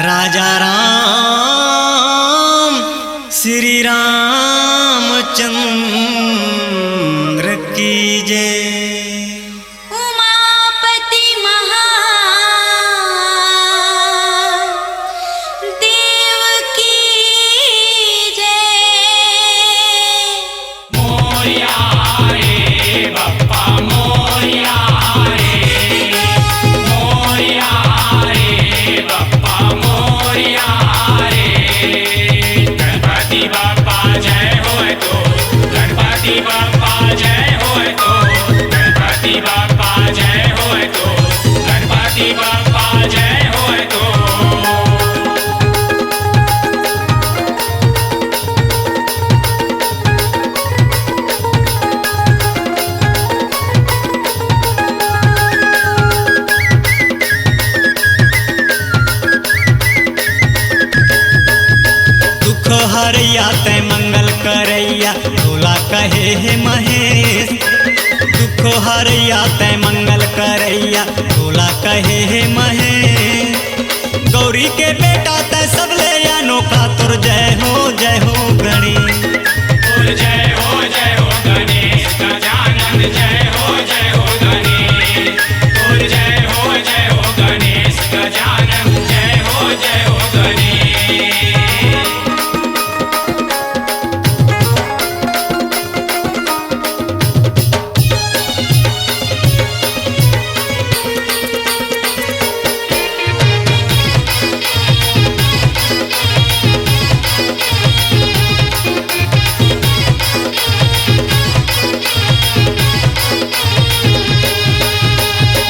राजा राम श्री रामचंद्र की जय। उमापति महादेव की जय। मोरया रे बप्पा मोरया रे, मोरया रे बप्पा मोरया रे। गणपति बप्पा जय होए तो, गणपति बप्पा जय होए तो, गणपति बप्पा जय होए तो, गणपति बप्पा जय होए तो। दुख हरैया तै मंगल करैया भोला कहे हे महेश। दुख हरैया तै मंगल करैया भोला कहे हे महेश। गौरी के बेटा तै सबले अनोखा तुर जय हो गणेश। और जय हो गणेश गजानन जय हो गणेश। और जय हो गणेश गजानन जय हो गणेश।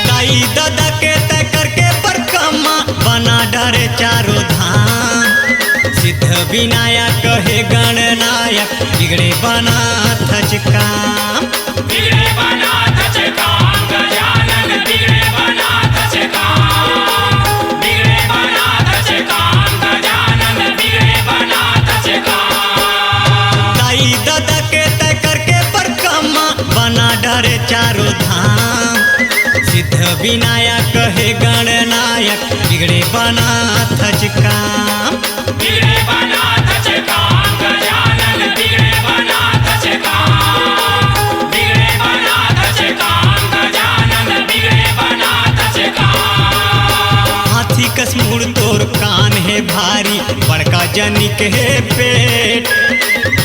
दाई दादा के तय करके परिक्रमा बना डरे चारों धाम। सिद्ध विनायक कहे गणनायक बिगड़े बना थच काम। बिगड़े बना थच काम गजानन बिगड़े बना थच काम। बिगड़े बना थच काम गजानन बिगड़े बना थच काम। दाई दादा के तय करके परिक्रमा बना डरे चारों धाम। सिद्ध विनायक कहे गणनायक बिगड़े बना थच काम। बिगड़े बना थच काम गजानन बिगड़े बना थच काम। बिगड़े बना थच काम गजानन बिगड़े बना थच काम। हाथी कस मुड़ तोर कान है भारी बड़का जनिक है पेट।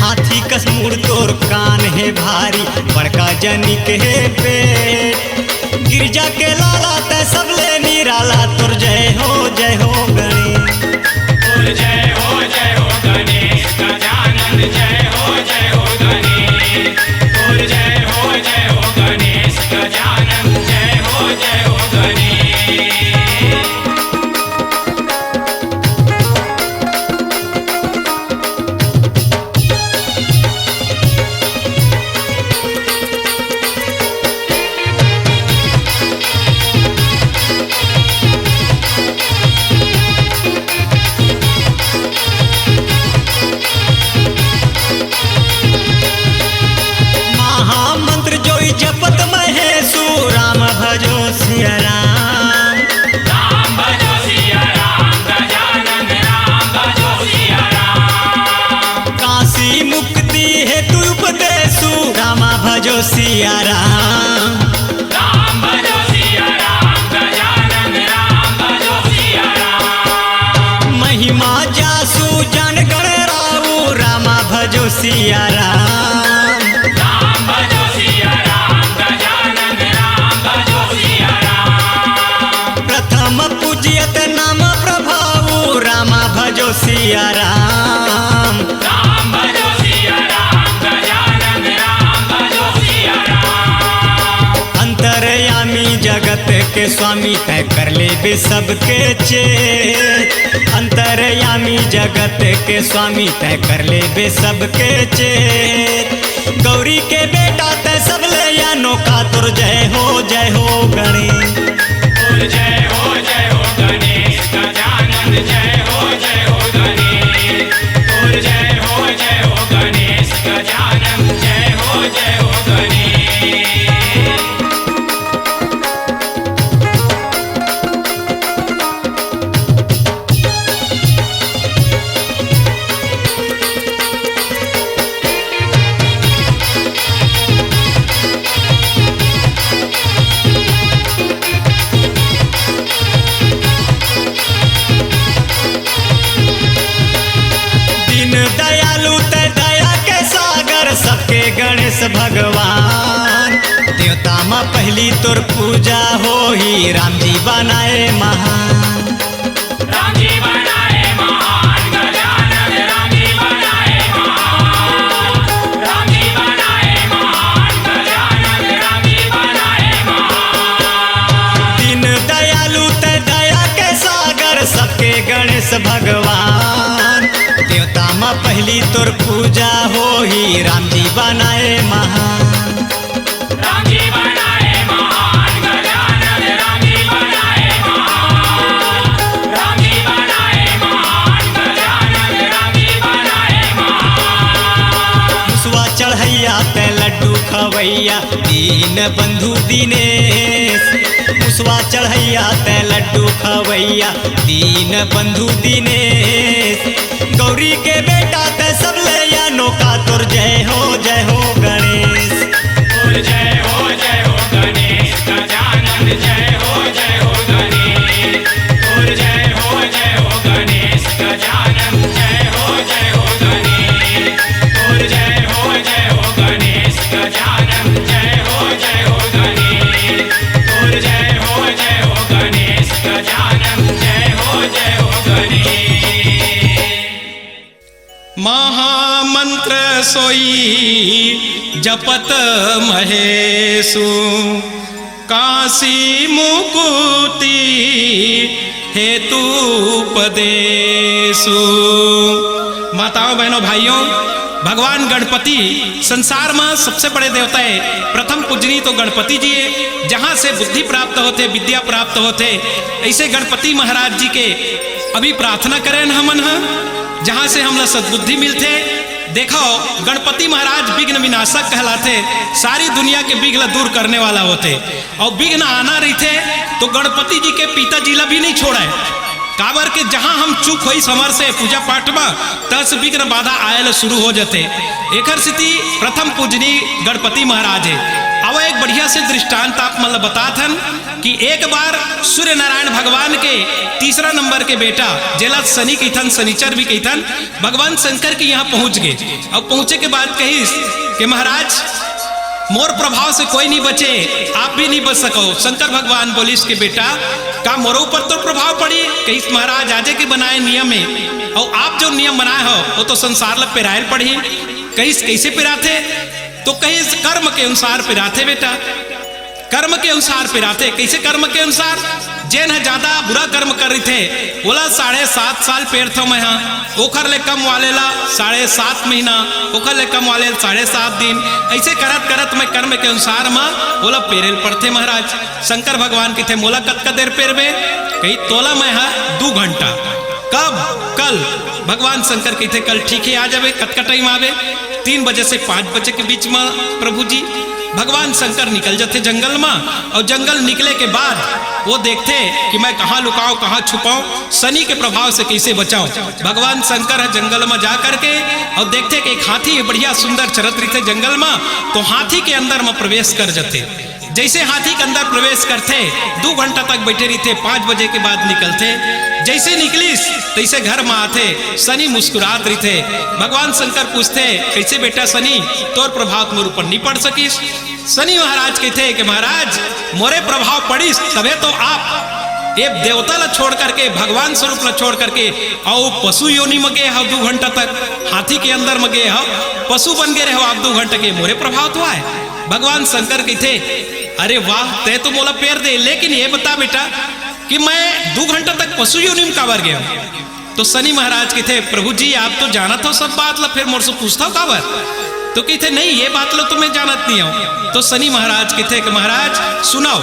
हाथी कस मुड़ तोर कान है भारी बड़का जनिक है पेट। गिरजा के लाला तै सबले निराला तुर जय हो गणेश। और जय हो गणेश गजानन जय हो गणेश। और जय हो गणेश गजानन जय हो गणेश। महामंत्र जोई जपत महेशु राम भजो सिया राम। राम भजो सिया राम गजानन राम भजो सिया राम। काशी मुक्ति हेतु उपदेशु रामा भजो सिया राम। राम भजो सिया राम गजानन राम भजो सिया राम। महिमा जासु जन गण राऊ रामा भजो सिया राम। राम भजो सिया राम गजानन राम भजो सिया राम। प्रथम पूज्यत नाम प्रभाऊ रामा भजो सिया राम। राम भजो सिया राम गजानन राम भजो सिया राम। अंतरयामी जगत के स्वामी तय कर ले बे सबके चेत। अंतरयामी जगत के स्वामी तय कर ले बे सबके चेत। गौरी के बेटा तय सबले अनोखा तुर जय हो गणेश। और जय हो गणेश गजानन जय हो गणेश। और जय हो गणेश गजानन जय हो गणेश। गणेश भगवान। देवता माँ पहली तोर पूजा होही, राम जी बनाए महान। राम जी बनाए महान, गजानन राम जी बनाए महान। राम जी बनाए महान, गजानन राम जी बनाए महान। दीन दयालु ते दया के सागर, सबके गणेश भगवान। देवता माँ पहली तोर पूजा होही, राम जी बनाए महान। राम जी बनाए महान, गजानन राम जी बनाए महान। राम जी बनाए महान, गजानन राम जी बनाए महान। मुसवा चढ़ैया ते लड्डू खवैया, दीन बंधु दिनेश। मुसवा चढ़ैया ते लड्डू खवैया, दीन बंधु दिनेश। गौरी के बेटा ते सब ले या नौका तोर जय हो गणेश। और जय हो गणेश, गजानन जय हो गणेश। और जय हो गणेश, गजानन जय हो गणेश। और जय हो गणेश, गजानन जय हो गणेश। और जय हो गणेश, गजानन जय हो गणेश। महामंत्र सोई जपत महेशु, काशी मुकुति हेतु उपदेशु। माताओं बहनों भाइयों, भगवान गणपति संसार में सबसे बड़े देवता है। प्रथम पूजनी तो गणपति जी है, जहाँ से बुद्धि प्राप्त होते, विद्या प्राप्त होते। ऐसे गणपति महाराज जी के अभी प्रार्थना करें हमन, जहाँ से हमला सद्बुद्धि मिलते। देखो गणपति महाराज विघ्न विनाशक कहलाते, सारी दुनिया के विघ्न दूर करने वाला होते। और विघ्न आना रहते तो गणपति जी के पिताजी ला भी नहीं छोड़ा है। काबर के जहाँ हम चूक हुई समर से पूजा पाठ में, तस विघ्न बाधा आयल शुरू हो जाते। एकर स्थिति प्रथम पूजनी गणपति महाराज है। अब एक बढ़िया से दृष्टांत आप मतलब बताथन कि एक बार सूर्य नारायण भगवान के तीसरा नंबर के बेटा जेला शनि कहथन, शनिचर भी कहथन, भगवान शंकर के यहाँ पहुंच गए। अब पहुंचे के बाद कहिस कि महाराज मोर प्रभाव से कोई नहीं बचे, आप भी नहीं बच सको। शंकर भगवान बोलिस के बेटा का मोरो ऊपर तो प्रभाव पड़ी। कहिस महाराज आजे के बनाए नियम है, और आप जो नियम बनाए हो वो तो संसार ला पिरायल पड़ी। कहिस कैसे पिराते? तो कहिस कर्म के अनुसार पिराते बेटा, कर्म के अनुसार पिराते। कैसे कर्म के अनुसार? जेन है ज्यादा बुरा कर्म कर रही थे बोला 7.5 साल पेड़ थो मैं, ओखर ले कम वाले ला 7.5 महीना, ओखर ले कम वाले 7.5 दिन। ऐसे करत करत मैं कर्म के अनुसार माँ बोला पेरेल पड़ते। महाराज शंकर भगवान की थे मोला कत देर पेरबे? कही तोला मैं 2 घंटा। कब? कल। भगवान शंकर की थे कल ठीक है आ जावे। कत का टाइम आवे? 3 बजे से 5 बजे के बीच में प्रभु जी। भगवान शंकर निकल जाते जंगल में, और जंगल निकले के बाद वो देखते कि मैं कहाँ लुकाऊं, कहाँ छुपाऊं, शनि के प्रभाव से कैसे बचाऊं। भगवान शंकर है जंगल में जा करके और देखते कि एक हाथी बढ़िया सुंदर चरत रही थे जंगल में, तो हाथी के अंदर में प्रवेश कर जाते। जैसे हाथी के अंदर प्रवेश करते 2 घंटा तक बैठे रहते, 5 बजे के बाद निकलते। जैसे निकलिस तैसे घर में आते, शनि मुस्कुरात रही थे। भगवान शंकर पूछते कैसे बेटा शनि तोर प्रभाव मोर ऊपर नहीं पड़ सकिस? शनि महाराज कहते कि महाराज मोरे प्रभाव पड़िस तबे तो आप एक देवता ला छोड़ करके, भगवान स्वरूप ला छोड़ करके और पशु योनि में गए हो 2 घंटा तक, हाथी के अंदर में गए हो, पशु बन गए रहो आप 2 घंटे के, मोरे प्रभाव तो आए। भगवान शंकर कहते अरे वाह ते तो मोला पैर दे, लेकिन ये बता बेटा कि मैं 2 घंटा तक पशु योनि में काबर गया? तो शनि महाराज कहते प्रभु जी आप तो जानत हो सब बात ला, फिर मोर से पूछता हो काबर? तो कहते नहीं ये बात लो तो मैं जानत नहीं हूं। तो शनि महाराज कहते कि महाराज सुनाओ,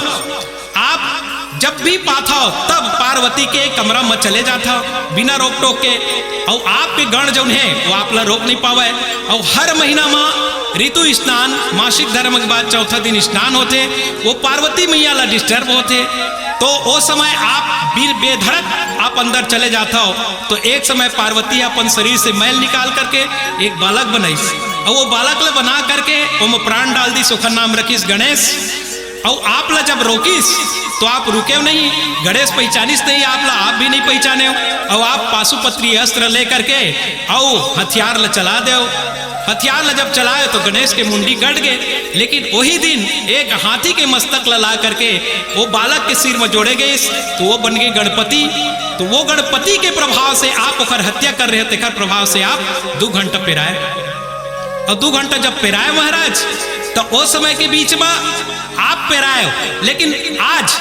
आप जब भी पाता हो तब पार्वती के कमरा में चले जाता हो बिना रोक टोक के, और आपके गण जो है वो आप ला रोक नहीं पावे। और हर महीना में ऋतु स्नान मासिक धर्म के बाद चौथा दिन स्नान होते, वो पार्वती मैया ला डिस्टर्ब होते। तो वो समय आप बेधड़क आप अंदर चले जाता हो। तो एक समय पार्वती अपन शरीर से मैल निकाल करके एक बालक बनाई, और वो बालक ला बना करके वो प्राण डाल दी, सुखन नाम रखीस गणेश। और आप ला जब रोकीस तो आप रुके नहीं, गणेश पहचानिस नहीं आप ला, आप भी नहीं पहचाने हो। और आप पाशुपत्री अस्त्र ले करके और हथियार ला चला दो। हथियार ला जब चलाए तो गणेश के मुंडी कट गए, लेकिन वही दिन एक हाथी के मस्तक ला करके वो बालक के सिर में जोड़े गए, तो वो बन गए गणपति। तो वो गणपति के प्रभाव से आप ओकर हत्या कर रहे थे, प्रभाव से आप 2 घंटा पेराए, और 2 घंटा जब पेराए महाराज, तो उस समय के बीच में आप पेराए। लेकिन आज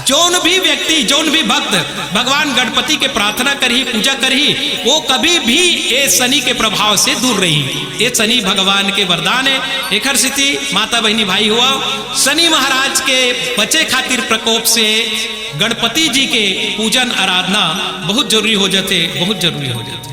जौन भी व्यक्ति, जौन भी भक्त भगवान गणपति के प्रार्थना करही, पूजा करही, वो कभी भी ये शनि के प्रभाव से दूर रही। ये शनि भगवान के वरदान है। एकर स्थिति माता बहनी भाई हुआ, शनि महाराज के बचे खातिर प्रकोप से गणपति जी के पूजन आराधना बहुत जरूरी हो जाते, बहुत जरूरी हो जाते।